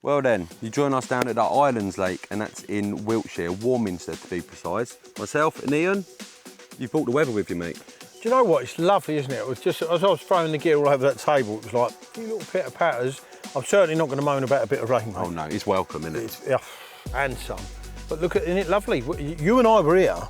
Well then, you join us down at the Islands Lake, and that's in Wiltshire, Warminster to be precise. Myself and Ian, you brought the weather with you, mate. Do you know what? It's lovely, isn't it? It was just, as I was throwing the gear all over that table, it was like a few little pitter patters. I'm certainly not going to moan about a bit of rain, mate. Oh no, it's welcome, isn't it? It's, and some. But look at it, isn't it lovely? You and I were here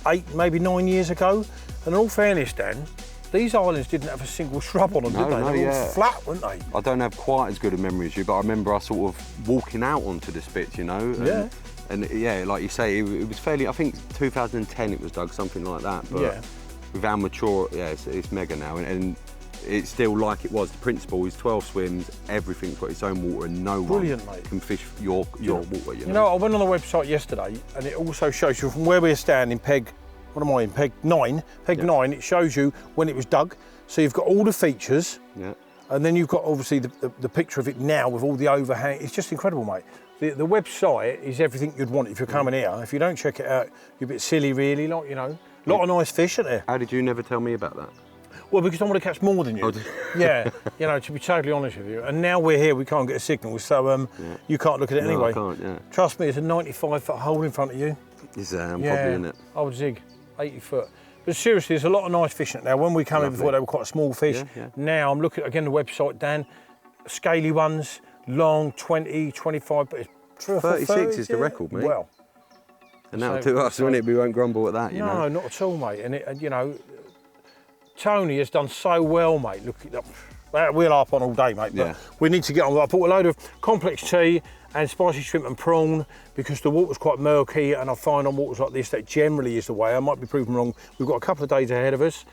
8, maybe 9 years ago, and in all fairness, Dan, these islands didn't have a single shrub on them, did they? They were all flat, weren't they? I don't have quite as good a memory as you, but I remember us sort of walking out onto this bit, you know? And, And yeah, like you say, it was fairly, I think 2010 it was dug, something like that. But with how mature, it's mega now. And it's still like it was. The principle is 12 swims, everything's got its own water, and no one can fish your water, you know? I went on the website yesterday, and it also shows you from where we're standing, peg 9, it shows you when it was dug. So you've got all the features, and then you've got obviously the picture of it now with all the overhang. It's just incredible, mate. The website is everything you'd want if you're coming here. If you don't check it out, you're a bit silly, really, like, you know. A lot of nice fish, isn't there? How did you never tell me about that? Well, because I want to catch more than you. Yeah, you know, to be totally honest with you. And now we're here, we can't get a signal, so you can't look at it anyway. I can't, Trust me, it's a 95-foot hole in front of you. It's probably in it. I would zig, 80 foot. But seriously, there's a lot of nice fish in it now. When we came in before, they were quite small fish. Now I'm looking, again, the website, Dan, scaly ones, long, 20, 25, but it's 36 is the record, mate. Well. And that'll do us, won't it? We won't grumble at that, you know? No, not at all, mate. And you know, Tony has done so well, mate. Look, we'll harp on all day, mate. But we need to get on. I bought a load of complex tea and spicy shrimp and prawn because the water's quite murky, and I find on waters like this that generally is the way. I might be proven wrong. We've got a couple of days ahead of us.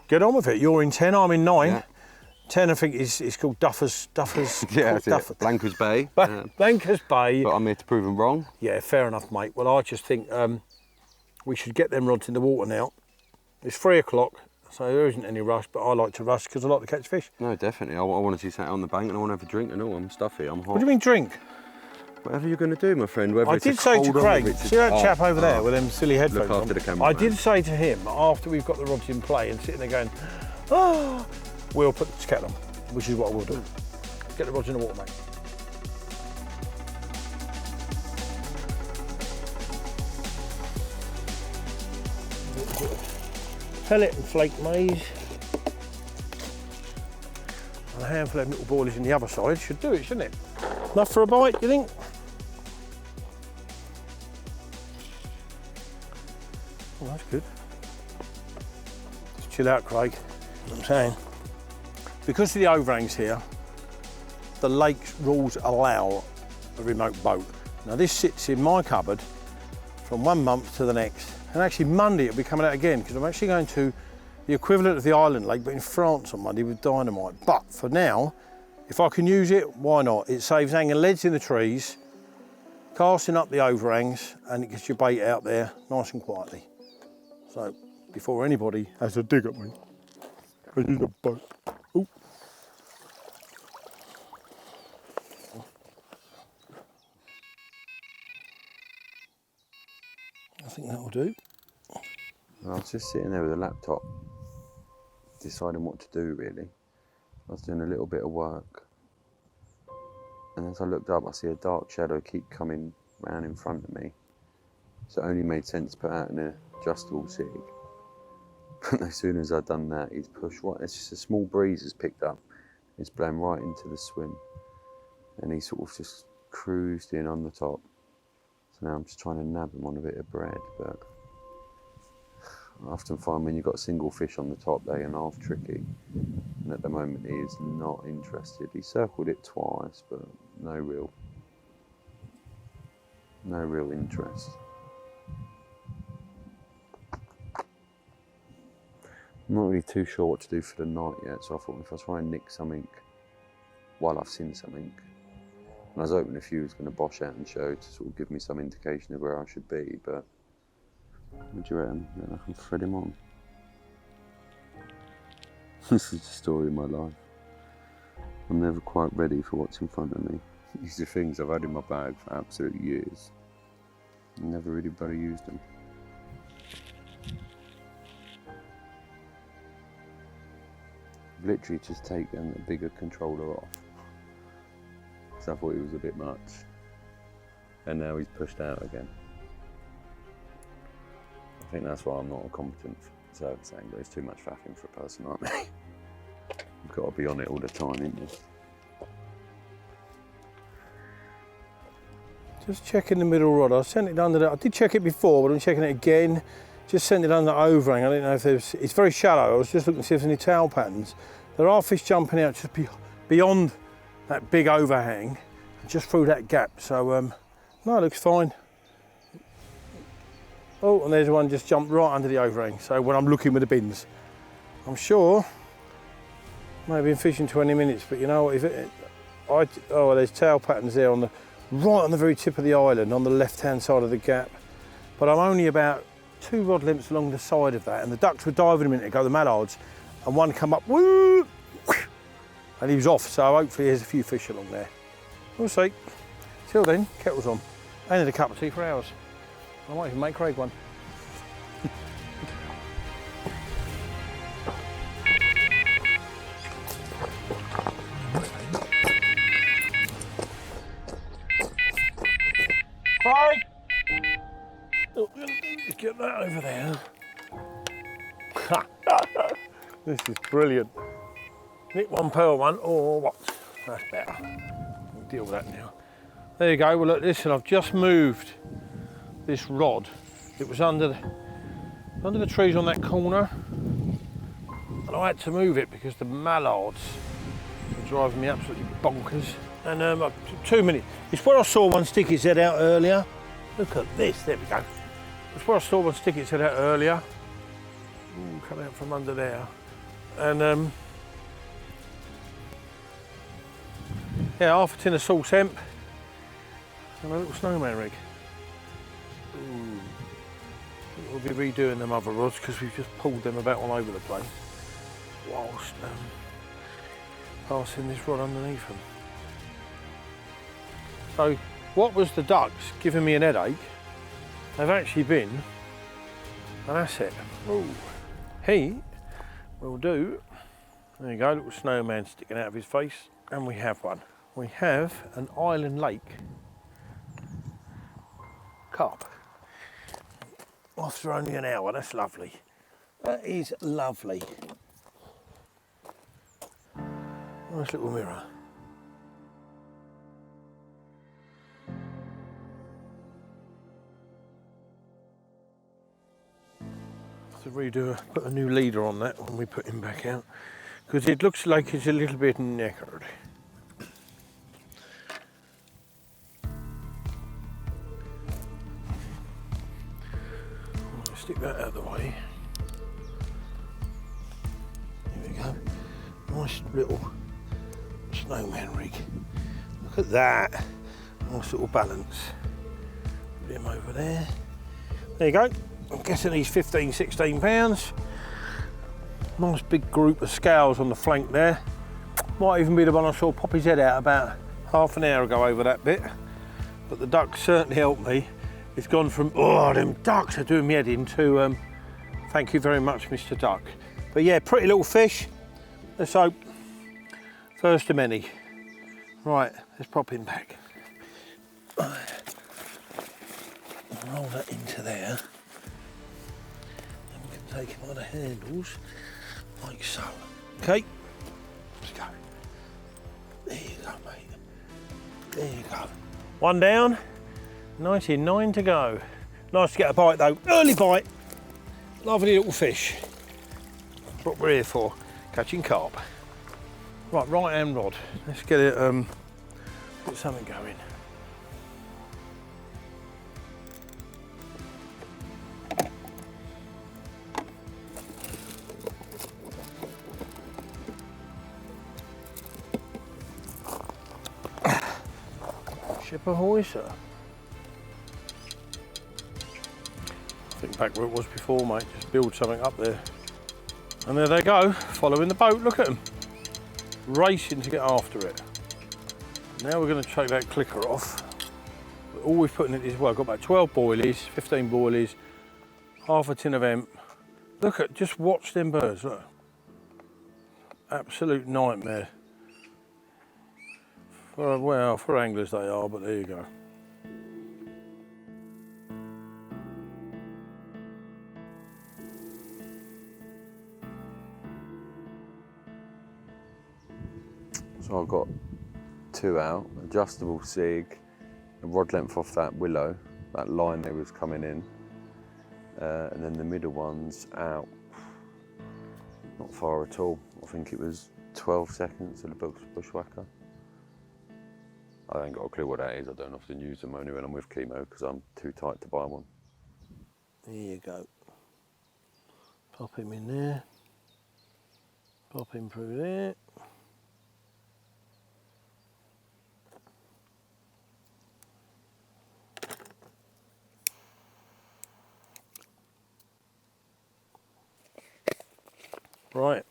Get on with it. You're in 10, I'm in 9. Yeah. 10, I think, is called Duffers. Yeah, that's it. Blankers Bay. Blankers Bay. But I'm here to prove them wrong. Yeah, fair enough, mate. Well, I just think we should get them rods in the water now. It's 3 o'clock, so there isn't any rush, but I like to rush because I like to catch fish. No, definitely. I want to see something on the bank and I want to have a drink and all. I'm stuffy, I'm hot. What do you mean drink? Whatever you're going to do, my friend. I did say to Craig, see that chap over there with them silly headphones Look after the camera. I did say to him, after we've got the rods in play and sitting there going, we'll put the kettle on, which is what I will do. Get the rods in the water, mate. Pellet and flake maize. And a handful of little boilies in the other side should do it, shouldn't it? Enough for a bite, you think? Oh, that's good. Just chill out, Craig. You know what I'm saying? Because of the overhangs here, the lake rules allow a remote boat. Now this sits in my cupboard from 1 month to the next. And actually Monday it'll be coming out again because I'm actually going to the equivalent of the Island Lake, but in France on Monday with dynamite. But for now, if I can use it, why not? It saves hanging leads in the trees, casting up the overhangs, and it gets your bait out there nice and quietly. So before anybody has a dig at me, I use a boat. Ooh. I think that'll do. I was just sitting there with a laptop, deciding what to do really. I was doing a little bit of work. And as I looked up, I see a dark shadow keep coming round in front of me. So it only made sense to put out an adjustable sig. But as soon as I'd done that, he's pushed right. It's just a small breeze has picked up. It's blown right into the swim. And he sort of just cruised in on the top. So now I'm just trying to nab him on a bit of bread, but I often find when you've got single fish on the top, they are half tricky. And at the moment he is not interested. He circled it twice, but no real interest. I'm not really too sure what to do for the night yet, so I thought if I try and nick something while I've seen something, and I was hoping a few was going to bosh out and show to sort of give me some indication of where I should be, but what do you reckon? Then I can thread him on. This is the story of my life. I'm never quite ready for what's in front of me. These are things I've had in my bag for absolute years. I never really bloody used them. I've literally just taken the bigger controller off. because I thought he was a bit much. And now he's pushed out again. I think that's why I'm not a competent service angler. It's too much faffing for a person like me. You've got to be on it all the time, ain't you? Just checking the middle rod. I sent it under the, I did check it before, but I'm checking it again. Just sent it under overhang. I didn't know if there's, it's very shallow. I was just looking to see if there's any tail patterns. There are fish jumping out just beyond that big overhang, just through that gap. So, no, it looks fine. Oh, and there's one just jumped right under the overhang. So when I'm looking with the bins, I'm sure maybe been fishing 20 minutes, but you know what, if it, oh, there's tail patterns there on the, right on the very tip of the island, on the left-hand side of the gap. But I'm only about 2 rod lengths along the side of that, and the ducks were diving a minute ago, the mallards, and one come up, woo, and he was off, so hopefully there's a few fish along there. We'll see. Till then, kettle's on. I need a cup of tea for hours. I might even make Craig one. Hi! Oh, let's get that over there. This is brilliant. Nick one, pearl one, or what? That's better. We'll deal with that now. There you go. Well, look, listen, I've just moved this rod. It was under the trees on that corner, and I had to move it because the mallards were driving me absolutely bonkers. And 2 minutes. It's where I saw one stick its head out earlier. Look at this. There we go. It's where I saw one stick its head out earlier. Ooh, come out from under there. And yeah, half a tin of sauce hemp and a little snowman rig. Ooh. We'll be redoing them other rods because we've just pulled them about all over the place whilst passing this rod underneath them. So what was the ducks giving me an headache, they've actually been an asset. Ooh. He will do. There you go, little snowman sticking out of his face, and we have one. We have an Island Lake carp. After only an hour, that's lovely. That is lovely. Nice little mirror. To redo, put a new leader on that when we put him back out, because it looks like it's a little bit knackered. Stick that out of the way. There we go. Nice little snowman rig. Look at that. Nice little balance. Put him over there. There you go. I'm guessing he's 15, 16 pounds. Nice big group of scales on the flank there. Might even be the one I saw pop his head out about half an hour ago over that bit. But the duck certainly helped me. It's gone from, oh, them ducks are doing me head in, to thank you very much, Mr. Duck. But yeah, pretty little fish. Let's hope first of many. Right, let's pop him back. Roll that into there. Take him on the handles, like so. Okay, let's go. There you go, mate. There you go. One down, 99 to go. Nice to get a bite though, early bite. Lovely little fish. That's what we're here for, catching carp. Right hand rod. Let's get it, get something going. Ship ahoy, sir. I think back where it was before, mate. Just build something up there. And there they go, following the boat. Look at them. Racing to get after it. Now we're going to take that clicker off. But all we've put in it is, well, I've got about 12 boilies, 15 boilies, half a tin of hemp. Look at, just watch them birds, look. Absolute nightmare. Well, for anglers they are, but there you go. So I've got 2 out, adjustable sig, a rod length off that willow, that line that was coming in, and then the middle one's out, not far at all. I think it was 12 seconds of the bushwhacker. I ain't got a clue what that is. I don't often use them, only when I'm with chemo because I'm too tight to buy one. There you go. Pop him in there. Pop him through there. Right.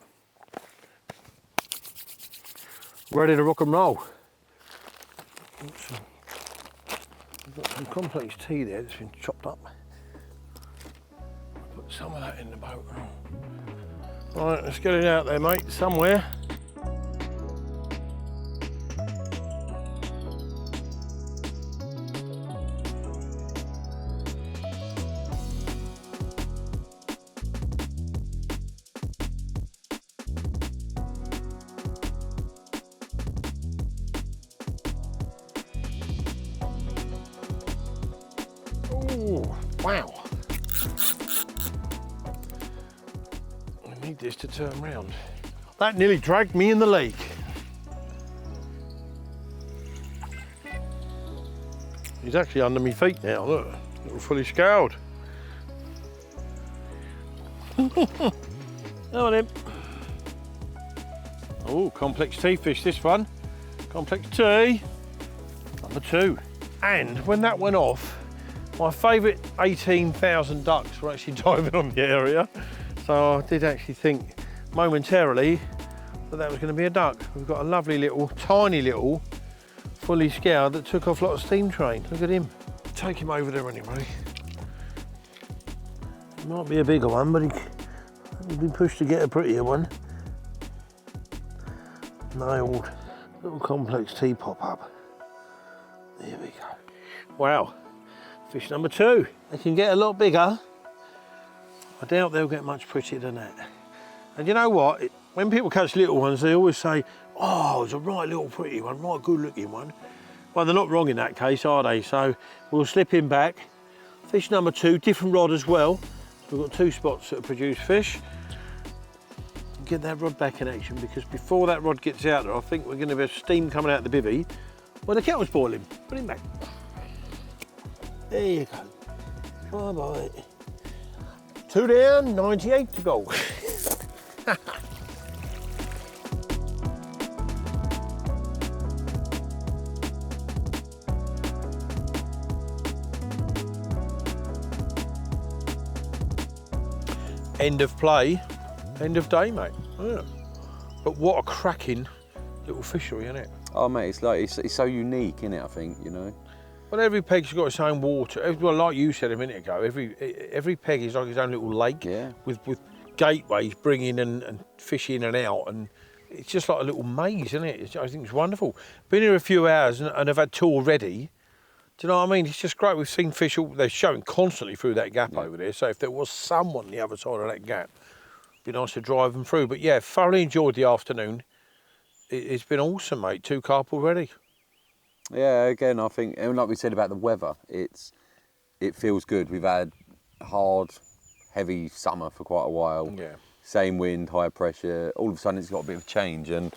Ready to rock and roll. Oops. I've got some complex tea there that's been chopped up. Put some of that in the boat. Right, let's get it out there, mate, somewhere. Oh, wow. I need this to turn round. That nearly dragged me in the lake. He's actually under my feet now, look. Little fully scoured. Come on in. Oh, complex tea fish, this one. Complex tea, number 2. And when that went off, my favourite 18,000 ducks were actually diving on the area. So I did actually think momentarily that was going to be a duck. We've got a lovely little, tiny little, fully scoured that took off like a steam train. Look at him. Take him over there anyway. It might be a bigger one, but he'll be pushed to get a prettier one. Nailed. Little complex tea pop up. There we go. Wow. Fish number 2. They can get a lot bigger. I doubt they'll get much prettier than that. And you know what? When people catch little ones, they always say, oh, it's a right little pretty one, right good looking one. Well, they're not wrong in that case, are they? So we'll slip him back. Fish number 2, different rod as well. So we've got 2 spots that produce fish. Get that rod back in action, because before that rod gets out there, I think we're going to have steam coming out the bivvy. Well, the kettle's boiling. Put him back. There you go. Bye bye. 2 down, 98 to go. End of play, end of day, mate. Yeah. But what a cracking little fishery, isn't it? Oh mate, it's so unique, isn't it? I think, you know. Well, every peg's got its own water. Well, like you said a minute ago, every peg is like its own little lake, yeah, with gateways bringing and fish in and out, and it's just like a little maze, isn't it? I think it's wonderful. Been here a few hours and I've had 2 already. Do you know what I mean? It's just great. We've seen fish, they're showing constantly through that gap over there. So if there was someone on the other side of that gap, it'd be nice to drive them through. But yeah, thoroughly enjoyed the afternoon. It's been awesome, mate. 2 carp already. Yeah, again, I think, and like we said about the weather, it feels good. We've had hard, heavy summer for quite a while. Yeah. Same wind, high pressure. All of a sudden, it's got a bit of change, and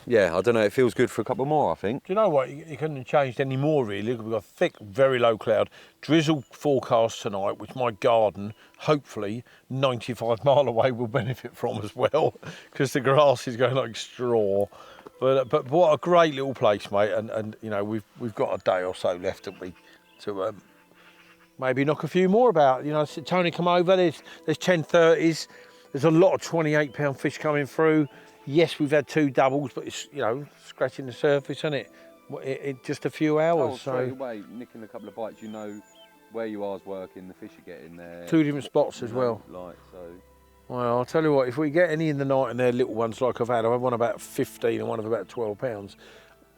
yeah, I don't know. It feels good for a couple more, I think. Do you know what? It couldn't have changed any more, really. We've got thick, very low cloud, drizzle forecast tonight, which my garden, hopefully 95 mile away, will benefit from as well, because the grass is going like straw. But what a great little place, mate. And you know, we've got a day or so left, haven't we, to maybe knock a few more about. You know, Tony, come over. There's 1030s. There's a lot of 28-pound fish coming through. Yes, we've had 2 doubles, but it's, you know, scratching the surface, isn't it? It just a few hours. Oh, straight away, nicking a couple of bites, you know where you are's working, the fish are getting there. 2 different spots as well. Like, so. Well, I'll tell you what, if we get any in the night and they're little ones like I've had one about 15 and one of about 12 pounds,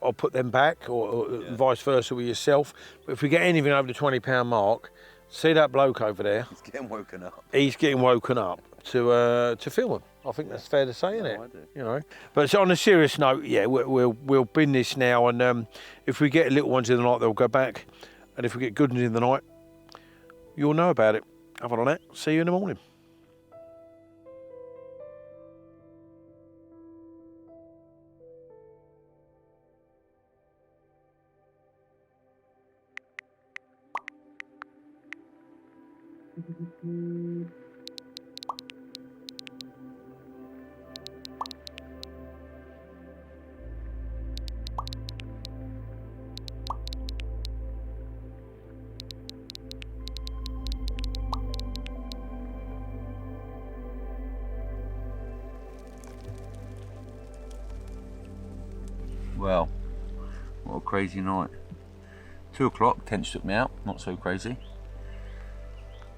I'll put them back, or vice versa with yourself. But if we get anything over the £20 mark, see that bloke over there? He's getting woken up. He's getting woken up to film them. I think that's fair to say, isn't it? I do. You know. But on a serious note, yeah, we'll bin this now, and if we get little ones in the night, they'll go back, and if we get good ones in the night, you'll know about it. Other than that, see you in the morning. Well, what a crazy night. 2 o'clock, tench took me out, not so crazy.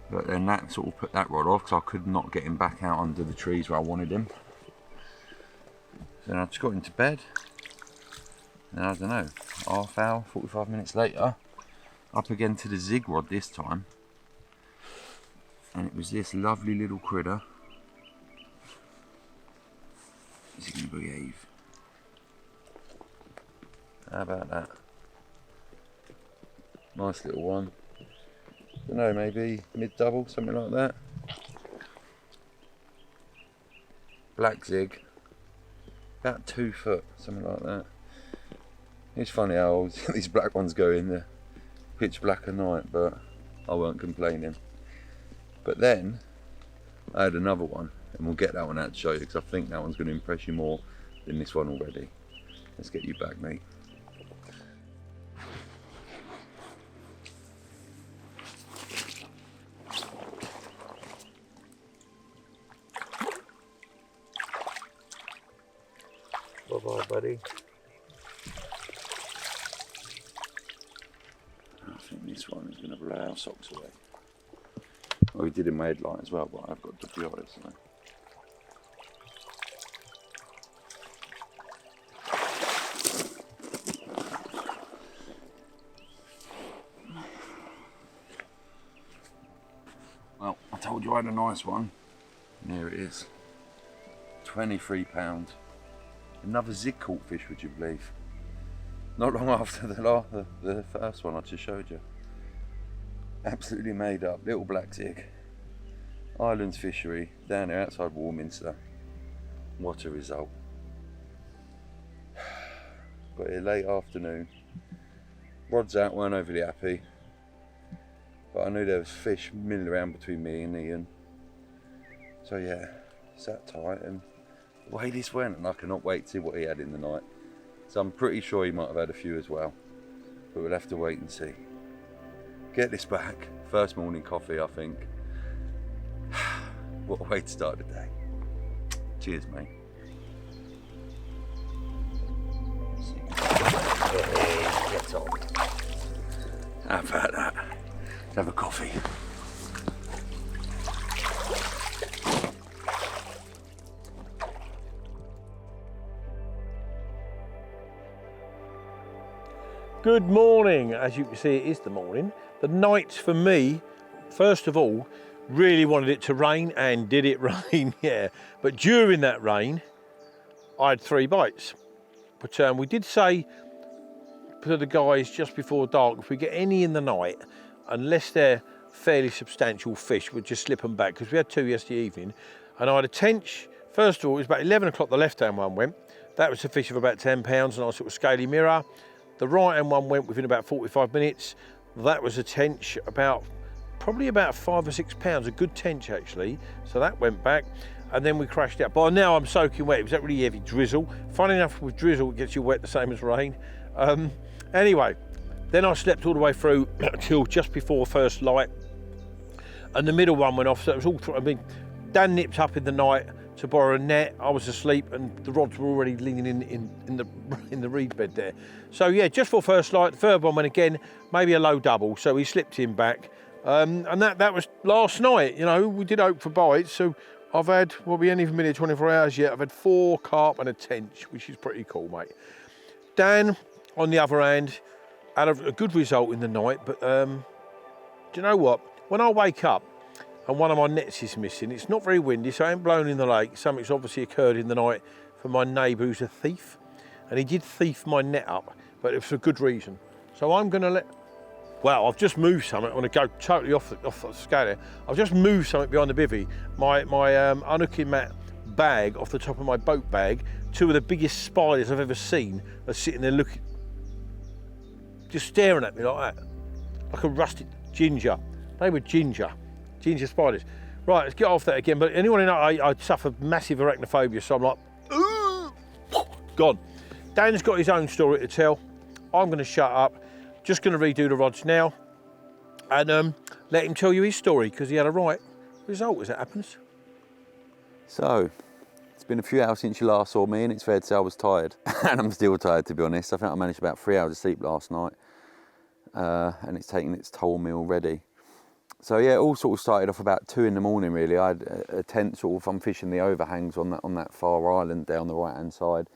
But then that sort of put that rod off, because I could not get him back out under the trees where I wanted him. So then I just got into bed. And I don't know, half hour, 45 minutes later, up again to the zig rod this time. And it was this lovely little critter. Is he going to behave? How about that? Nice little one. Don't know, maybe mid-double, something like that. Black zig. About 2 foot, something like that. It's funny how these black ones go in the pitch black at night, but I weren't complaining. But then I had another one, and we'll get that one out to show you, because I think that one's going to impress you more than this one already. Let's get you back, mate. Bye-bye, buddy. I think this one is going to blow our socks away. Well, we did in my headlight as well, but I've got to be honest. So. Well, I told you I had a nice one. And here it is. £23. Another zig caught fish, would you believe? Not long after the first one I just showed you. Absolutely made up, little black zig. Islands Fishery, down there outside Warminster. What a result. Got here late afternoon. Rods out, weren't overly happy. But I knew there was fish milling around between me and Ian. So yeah, sat tight and away this went, and I cannot wait to see what he had in the night. So I'm pretty sure he might have had a few as well, but we'll have to wait and see. Get this back, first morning coffee, I think. What a way to start the day. Cheers, mate. Get on. How about that? Let's have a coffee. Good morning. As you can see, it is the morning. The night for me, first of all, really wanted it to rain, and did it rain? Yeah. But during that rain, I had 3 bites. But we did say to the guys just before dark, if we get any in the night, unless they're fairly substantial fish, we'll just slip them back, because we had 2 yesterday evening. And I had a tench. First of all, it was about 11 o'clock, the left-hand one went. That was a fish of about 10 pounds, a nice little scaly mirror. The right-hand one went within about 45 minutes. That was a tench, probably about 5 or 6 pounds, a good tench actually. So that went back, and then we crashed out. By now I'm soaking wet. It was that really heavy drizzle. Funny enough, with drizzle, it gets you wet the same as rain. Anyway, then I slept all the way through till just before first light, and the middle one went off. So it was all. I mean, Dan nipped up in the night to borrow a net. I was asleep, and the rods were already leaning in the reed bed there. So yeah, just for first light, the third one went again, maybe a low double. So he slipped him back, and that was last night. You know, we did hope for bites. So I've had, well, we ain't even been here 24 hours yet. I've had 4 carp and a tench, which is pretty cool, mate. Dan on the other hand, had a good result in the night, but do you know what? When I wake up and one of my nets is missing, it's not very windy, so I ain't blown in the lake. Something's obviously occurred in the night for my neighbour who's a thief, and he did thief my net up, but it was for good reason. So I'm going to well, I've just moved something. I'm going to go totally off the scale here. I've just moved something behind the bivvy. My unhooking mat bag off the top of my boat bag. Two of the biggest spiders I've ever seen are sitting there looking, just staring at me like that, like a rusted ginger. They were ginger spiders. Right, let's get off that again. But anyone who knows, I suffer massive arachnophobia, so I'm like, ooh, gone. Dan's got his own story to tell. I'm going to shut up. Just going to redo the rods now and let him tell you his story, because he had a right result as it happens. So, it's been a few hours since you last saw me, and it's fair to say I was tired. And I'm still tired, to be honest. I think I managed about 3 hours of sleep last night, and it's taken its toll on me already. So yeah, it all sort of started off about 2 in the morning really. I had a tent sort of, I'm fishing the overhangs on that far island there on the right hand side.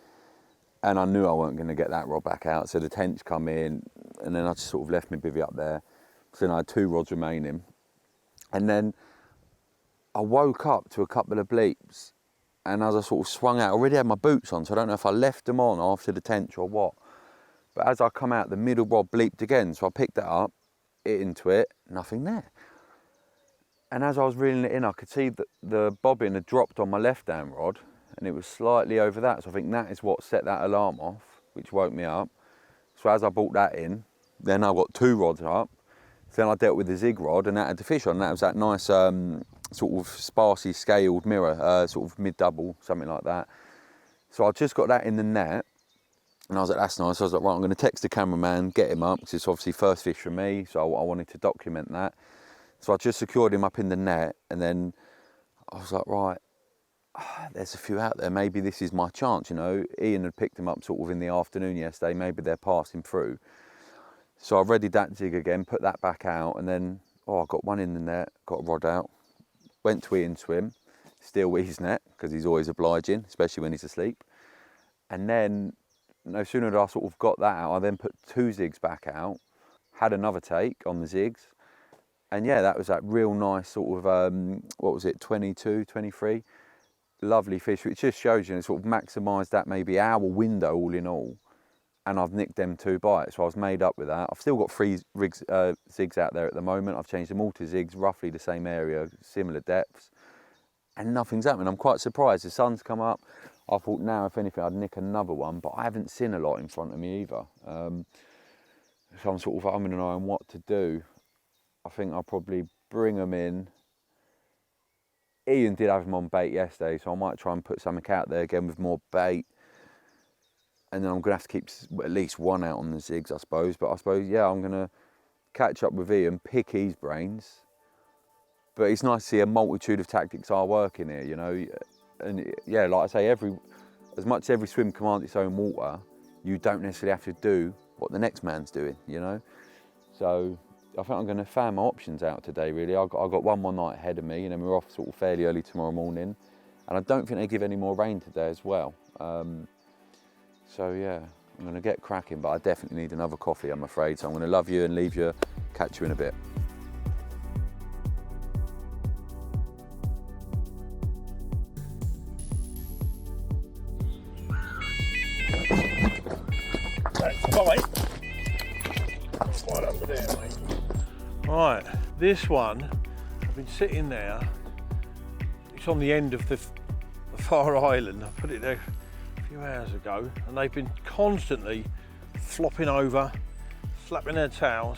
And I knew I weren't going to get that rod back out, so the tents come in, and then I just sort of left my bivvy up there. So then I had 2 rods remaining. And then I woke up to a couple of bleeps, and as I sort of swung out, I already had my boots on, so I don't know if I left them on after the tench or what. But as I come out, the middle rod bleeped again, so I picked it up, hit into it, nothing there. And as I was reeling it in, I could see that the bobbin had dropped on my left-hand rod, and it was slightly over that, so I think that is what set that alarm off, which woke me up. So as I brought that in, then I got 2 rods up. Then I dealt with the zig rod, and that had the fish on. That was that nice sort of sparsely scaled mirror, sort of mid-double, something like that. So I just got that in the net, and I was like, that's nice. So I was like, right, I'm going to text the cameraman, get him up, because it's obviously first fish for me, so I wanted to document that. So I just secured him up in the net, and then I was like, right, there's a few out there, maybe this is my chance, you know. Ian had picked him up sort of in the afternoon yesterday, maybe they're passing through. So I readied that jig again, put that back out, and then, I got one in the net, got a rod out, went to Ian's swim, steal his net, because he's always obliging, especially when he's asleep. And then, no sooner did I sort of got that out, I then put 2 zigs back out, had another take on the zigs, and yeah, that was that real nice sort of, 22, 23, lovely fish, which just shows you, it sort of maximised that maybe hour window all in all, and I've nicked them 2 bites, so I was made up with that. I've still got 3 zigs out there at the moment. I've changed them all to zigs, roughly the same area, similar depths, and nothing's happening. I'm quite surprised. The sun's come up. I thought now, if anything, I'd nick another one, but I haven't seen a lot in front of me either. So I'm sort of umming and ahhing what to do. I think I'll probably bring them in. Ian did have them on bait yesterday, so I might try and put something out there again with more bait. And then I'm going to have to keep at least one out on the zigs, I suppose. But I suppose, yeah, I'm going to catch up with Ian, pick his brains. But it's nice to see a multitude of tactics are working here, you know. And yeah, like I say, as much as every swim commands its own water, you don't necessarily have to do what the next man's doing, you know. So I think I'm going to fan my options out today, really. I've got one more night ahead of me, and then we're off sort of fairly early tomorrow morning. And I don't think they give any more rain today as well. So yeah, I'm going to get cracking, but I definitely need another coffee, I'm afraid. So I'm going to love you and leave you, catch you in a bit. Right under there, mate. Right, this one, I've been sitting there. It's on the end of the far island. I put it there a few hours ago, and they've been constantly flopping over, flapping their tails.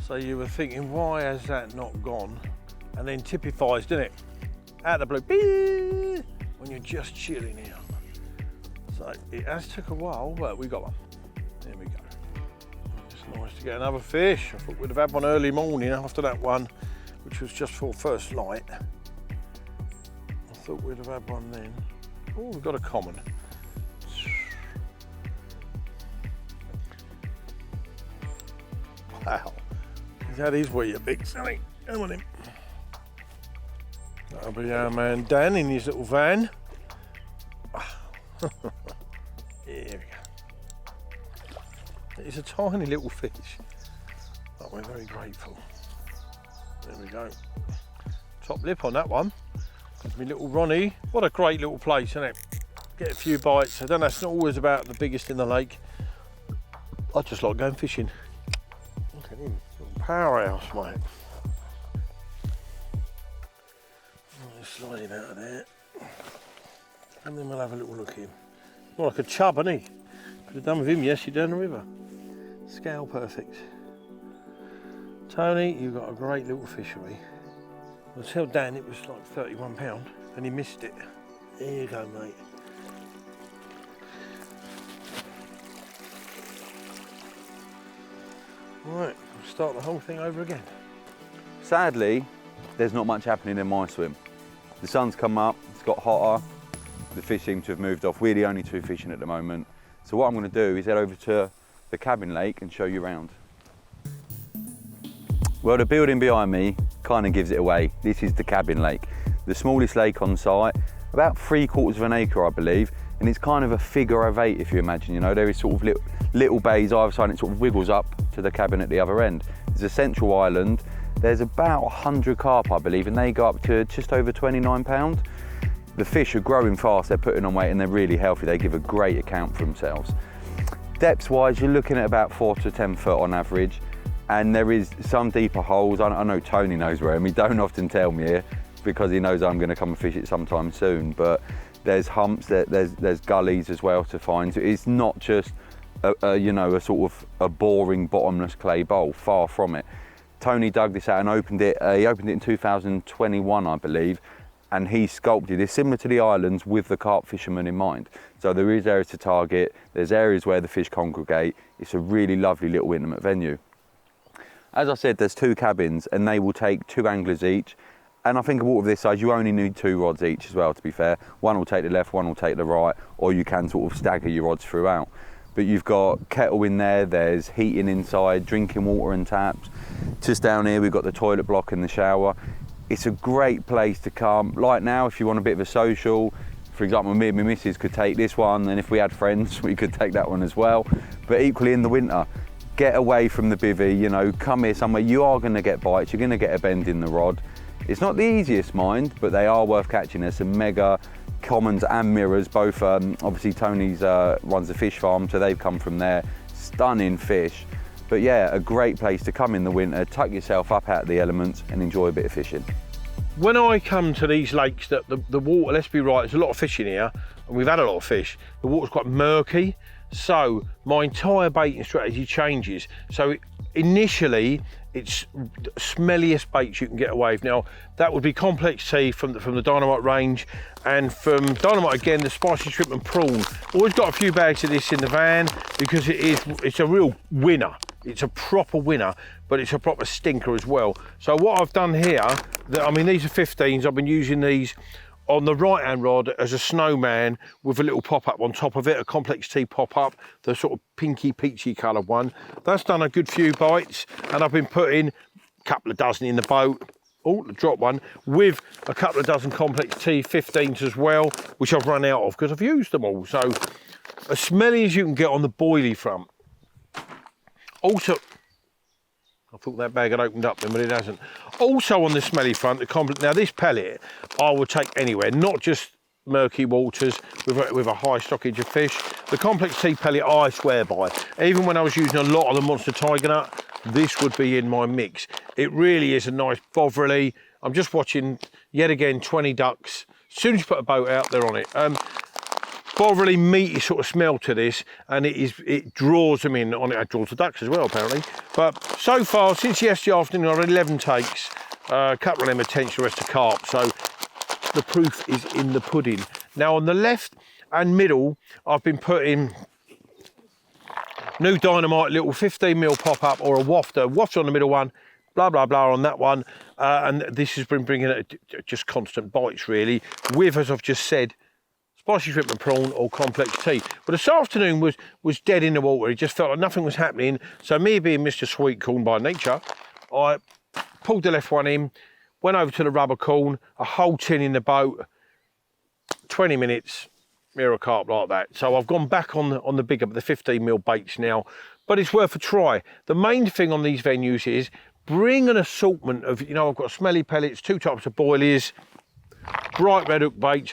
So you were thinking, why has that not gone? And then typifies, didn't it? Out of the blue, when you're just chilling here. So it has took a while, but we got one. There we go. It's nice to get another fish. I thought we'd have had one early morning after that one, which was just for first light. I thought we'd have had one then. Oh, we've got a common. Wow. He's had his wee a big, hasn't he? Come on in. That'll be our man Dan in his little van. Here we go. a tiny little fish, but we're very grateful. There we go. Top lip on that one. That's me little Ronnie. What a great little place, isn't it? Get a few bites. I don't know, it's not always about the biggest in the lake. I just like going fishing. Look at him, little powerhouse, mate. Just slide him out of there. And then we'll have a little look at him. More like a chub, isn't he? Could have done with him yesterday down the river. Scale perfect. Tony, you've got a great little fishery. I tell Dan it was like £31 and he missed it. There you go, mate. Right, we'll start the whole thing over again. Sadly, there's not much happening in my swim. The sun's come up, it's got hotter, the fish seem to have moved off. We're the only two fishing at the moment. So what I'm going to do is head over to the cabin lake and show you around. Well, the building behind me kind of gives it away. This is the cabin lake, the smallest lake on site, about 3/4 of an acre, I believe, and it's kind of a figure of 8, if you imagine. You know, there is sort of little bays either side, and it sort of wiggles up to the cabin at the other end. There's a central island. There's about 100 carp, I believe, and they go up to just over £29. The fish are growing fast, they're putting on weight, and they're really healthy. They give a great account for themselves. Depths-wise, you're looking at about 4 to 10 foot on average, and there is some deeper holes. I know Tony knows where, and he don't often tell me here because he knows I'm going to come and fish it sometime soon, but there's humps, there's gullies as well to find. So it's not just a sort of a boring bottomless clay bowl, far from it. Tony dug this out and opened it. He opened it in 2021, I believe, and he sculpted this similar to the islands with the carp fishermen in mind. So there is areas to target, there's areas where the fish congregate. It's a really lovely little intimate venue. As I said, there's 2 cabins and they will take 2 anglers each. And I think a water of this size, you only need 2 rods each as well, to be fair. One will take the left, one will take the right, or you can sort of stagger your rods throughout. But you've got kettle in there, there's heating inside, drinking water and taps. Just down here, we've got the toilet block and the shower. It's a great place to come. Like now, if you want a bit of a social, for example, me and my missus could take this one, and if we had friends, we could take that one as well. But equally in the winter, get away from the bivvy, you know, come here somewhere. You are gonna get bites, you're gonna get a bend in the rod. It's not the easiest, mind, but they are worth catching. There's some mega commons and mirrors, both, obviously Tony's runs a fish farm, so they've come from there. Stunning fish. But yeah, a great place to come in the winter, tuck yourself up out of the elements and enjoy a bit of fishing. When I come to these lakes, that the water, let's be right, there's a lot of fish in here, and we've had a lot of fish. The water's quite murky, so my entire baiting strategy changes. So initially, it's smelliest baits you can get away with. Now, that would be complex tea from the Dynamite range, and from Dynamite again, the spicy shrimp and prawn. Always got a few bags of this in the van because it's a real winner. It's a proper winner, but it's a proper stinker as well. So what I've done here, I mean, these are 15s. I've been using these on the right-hand rod as a snowman with a little pop-up on top of it, a complex tea pop-up, the sort of pinky peachy coloured one. That's done a good few bites, and I've been putting a couple of dozen in the boat. Oh, drop one, with a couple of dozen complex tea 15s as well, which I've run out of because I've used them all. So as smelly as you can get on the boilie front. Also, I thought that bag had opened up then, but it hasn't. Also on the smelly front, now this pellet I will take anywhere, not just murky waters with a high stockage of fish. The complex tea pellet I swear by. Even when I was using a lot of the Monster Tiger Nut, this would be in my mix. It really is a nice bovrily. I'm just watching, yet again, 20 ducks. As soon as you put a boat out, they're on it. Bovrily meaty sort of smell to this, and it draws them in on it. It draws the ducks as well, apparently. But so far, since yesterday afternoon, I've had 11 takes. A couple of them are tench, the rest are carp. So the proof is in the pudding. Now on the left and middle, I've been putting new Dynamite little 15mm pop-up or a wafter. Wafter on the middle one, blah, blah, blah on that one. And this has been bringing just constant bites, really, with, as I've just said, spicy shrimp and prawn or complex tea. But this afternoon was dead in the water. It just felt like nothing was happening. So me being Mr. Sweet Corn by nature, I pulled the left one in, went over to the rubber corn, a whole tin in the boat, 20 minutes, mirror carp like that. So I've gone back on the bigger, the 15mm baits now. but it's worth a try. The main thing on these venues is bring an assortment of, you know, I've got smelly pellets, 2 types of boilies, bright red hook baits.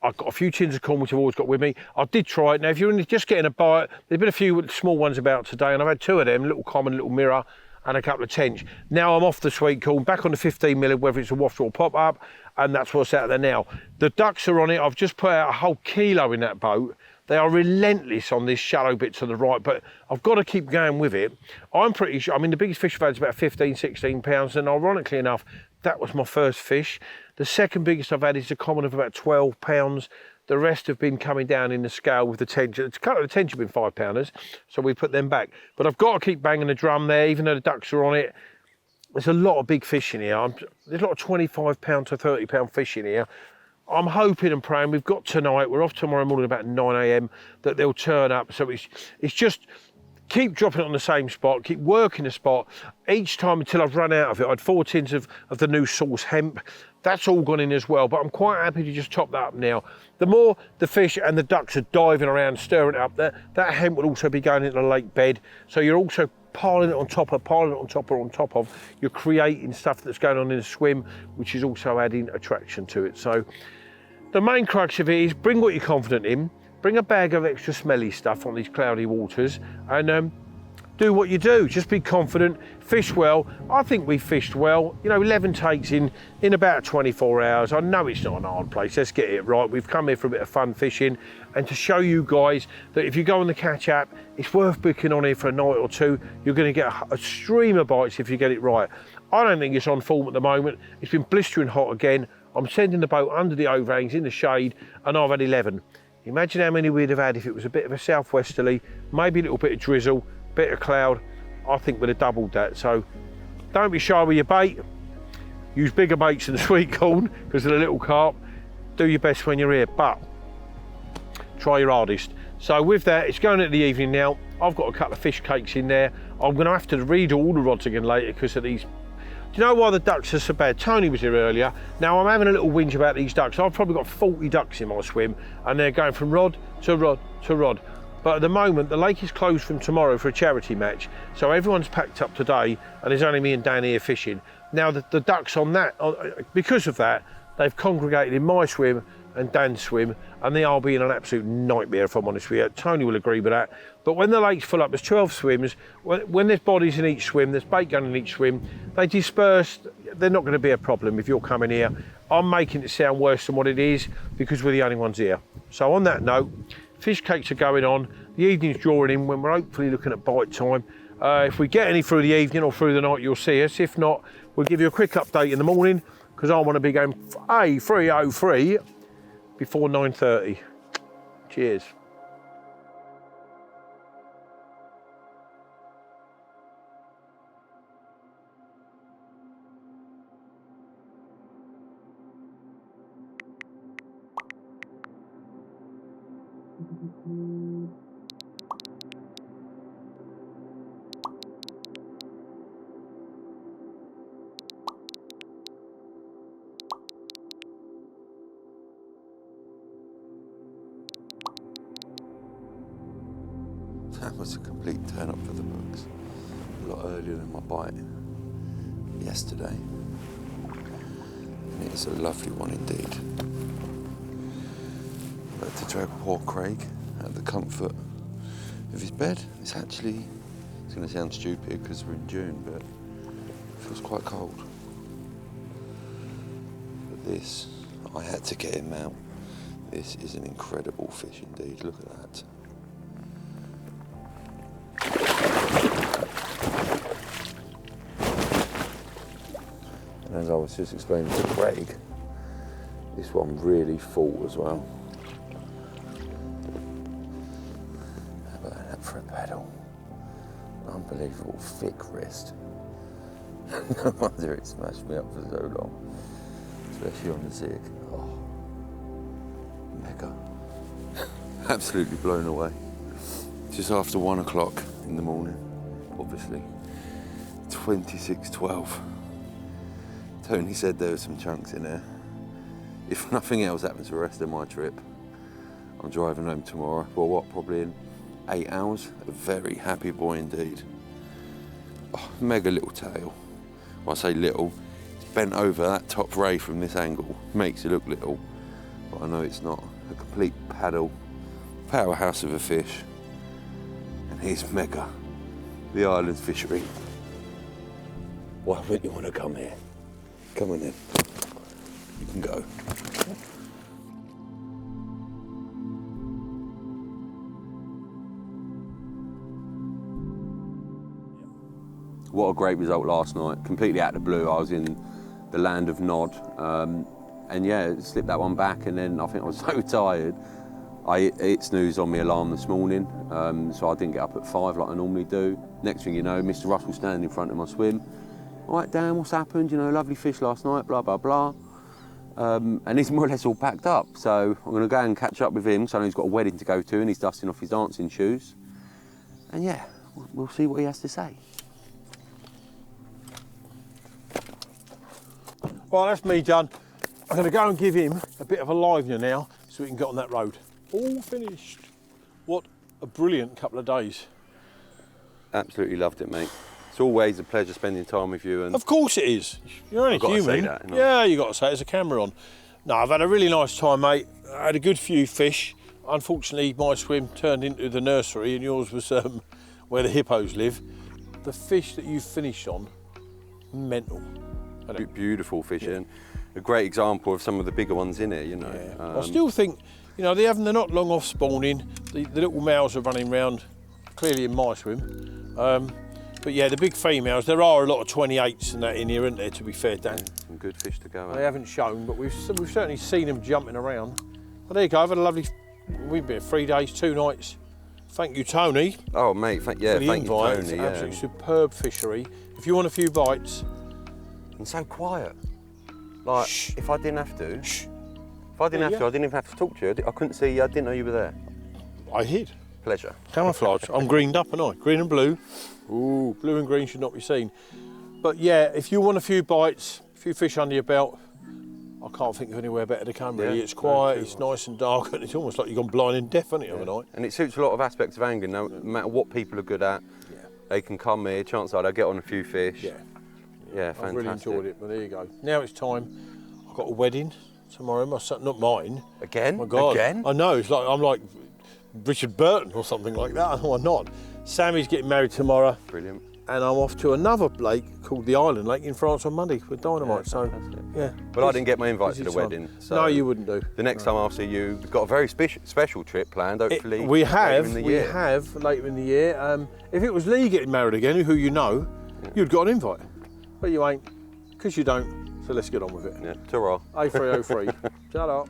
I've got a few tins of corn, which I've always got with me. I did try it. Now, if you're just getting a bite, there's been a few small ones about today, and I've had 2 of them, little common, little mirror, and a couple of tench. Now I'm off the sweet corn, back on the 15mm, whether it's a waft or pop-up, and that's what's out there now. The ducks are on it. I've just put out a whole kilo in that boat. They are relentless on this shallow bit to the right, but I've got to keep going with it. I'm pretty sure, I mean, the biggest fish I've had is about 15, 16 pounds, and ironically enough, that was my first fish. The second biggest I've had is a common of about 12 pounds. The rest have been coming down in the scale with the tench. A couple of the tench have been 5-pounders, so we put them back. But I've got to keep banging the drum there, even though the ducks are on it. There's a lot of big fish in here. There's a lot of 25-pound to 30-pound fish in here. I'm hoping and praying, we've got tonight, we're off tomorrow morning about 9 AM, that they'll turn up. So it's just keep dropping it on the same spot, keep working the spot. Each time until I've run out of it, I had 4 tins of the new sauce hemp. That's all gone in as well, but I'm quite happy to just top that up now. The more the fish and the ducks are diving around, stirring it up, that hemp will also be going into the lake bed. So you're also piling it on top of, you're creating stuff that's going on in the swim, which is also adding attraction to it. So the main crux of it is bring what you're confident in, bring a bag of extra smelly stuff on these cloudy waters, and do what you do. Just be confident, fish well. I think we fished well. You know, 11 takes in about 24 hours. I know it's not an hard place, let's get it right. We've come here for a bit of fun fishing and to show you guys that if you go on the Catch app, it's worth booking on here for a night or two. You're gonna get a stream of bites if you get it right. I don't think it's on form at the moment. It's been blistering hot again. I'm sending the boat under the overhangs in the shade, and I've had 11. Imagine how many we'd have had if it was a bit of a southwesterly, maybe a little bit of drizzle, bit of cloud. I think we'd have doubled that. So don't be shy with your bait. Use bigger baits than the sweet corn because of the little carp. Do your best when you're here, but try your hardest. So with that, it's going into the evening now. I've got a couple of fish cakes in there. I'm going to have to redo all the rods again later because of these. Do you know why the ducks are so bad? Tony was here earlier. Now I'm having a little whinge about these ducks. I've probably got 40 ducks in my swim and they're going from rod to rod to rod. But at the moment, the lake is closed from tomorrow for a charity match. So everyone's packed up today and there's only me and Dan here fishing. Now the ducks on that, because of that, they've congregated in my swim and Dan's swim, and they are being an absolute nightmare if I'm honest with you. Tony will agree with that. But when the lake's full up, there's 12 swims. When there's bodies in each swim, there's bait going in each swim, they disperse. They're not going to be a problem if you're coming here. I'm making it sound worse than what it is because we're the only ones here. So on that note, fish cakes are going on. The evening's drawing in when we're hopefully looking at bite time. If we get any through the evening or through the night, you'll see us. If not, we'll give you a quick update in the morning because I want to be going A303 before 9:30. Cheers. That was a complete turn up for the books. A lot earlier than my bite yesterday. And it's a lovely one indeed. But to drag poor Craig out of the comfort of his bed, it's going to sound stupid because we're in June, but it feels quite cold. But this, I had to get him out. This is an incredible fish indeed, look at that. And as I was just explaining to Craig, this one really fought as well. How about that for a paddle? Unbelievable thick wrist. No wonder it smashed me up for so long, especially on the zig. Oh, mega. Absolutely blown away. Just after 1 o'clock in the morning, obviously. 26:12. Tony said there were some chunks in there. If nothing else happens for the rest of my trip, I'm driving home tomorrow. Well, probably in 8 hours. A very happy boy indeed. Oh, mega little tail. Well, I say little, it's bent over that top ray from this angle. Makes it look little, but I know it's not. A complete paddle, powerhouse of a fish. And here's Mega, the Islands Fishery. Why wouldn't you want to come here? Come on in. You can go. What a great result last night. Completely out of the blue. I was in the land of Nod. And yeah, slipped that one back, and then I think I was so tired. I hit snooze on my alarm this morning, so I didn't get up at 5 like I normally do. Next thing you know, Mr. Russell standing in front of my swim. All right, Dan, what's happened? You know, lovely fish last night, blah, blah, blah. And he's more or less all packed up. So I'm going to go and catch up with him, because I know he's got a wedding to go to, and he's dusting off his dancing shoes. And yeah, we'll see what he has to say. Right, that's me done. I'm going to go and give him a bit of a livener now so we can get on that road. All finished. What a brilliant couple of days. Absolutely loved it, mate. It's always a pleasure spending time with you. And of course it is. You're only human. Say that, yeah, you got to say it. There's a camera on. No, I've had a really nice time, mate. I had a good few fish. Unfortunately, my swim turned into the nursery and yours was where the hippos live. The fish that you finished on, mental. Beautiful fishing. Yeah. A great example of some of the bigger ones in here, you know. Yeah. I still think, you know, they're not long off spawning. The little males are running around, clearly in my swim. But yeah, the big females, there are a lot of 28s and that in here, isn't there, to be fair, Dan? Yeah, some good fish to go at. They haven't shown, but we've certainly seen them jumping around. Well, there you go, I've had a lovely, we've been 3 days, 2 nights. Thank you, Tony. Oh, mate, thank you, Tony. It's an absolutely superb fishery. If you want a few bites. And so quiet. Like, shh. If I didn't have to, I didn't even have to talk to you. I couldn't see you, I didn't know you were there. I hid. Pleasure. Camouflage. I'm greened up, and I green and blue. Ooh, blue and green should not be seen. But yeah, if you want a few bites, a few fish under your belt, I can't think of anywhere better to come. Really, it's quiet, it's nice and dark, and it's almost like you've gone blind and deaf, hasn't it, overnight? And it suits a lot of aspects of angling. No matter what people are good at, they can come here. Chances are they'll get on a few fish. Yeah, fantastic. I've really enjoyed it. But there you go. Now it's time. I've got a wedding tomorrow. My son, not mine. Again? Oh my God. Again? I know. It's like I'm like Richard Burton or something like that. No, I'm not. Sammy's getting married tomorrow. Brilliant. And I'm off to another lake called the Island Lake in France on Monday with Dynamite. Yeah. Well, I didn't get my invite to the wedding. So no, you wouldn't do. The next time I'll see you, we've got a very special trip planned. Hopefully, we have later later in the year. If it was Lee getting married again, who you know, you'd got an invite, but you ain't, because you don't. So let's get on with it. Yeah. Ta-ra. A303. Shut up.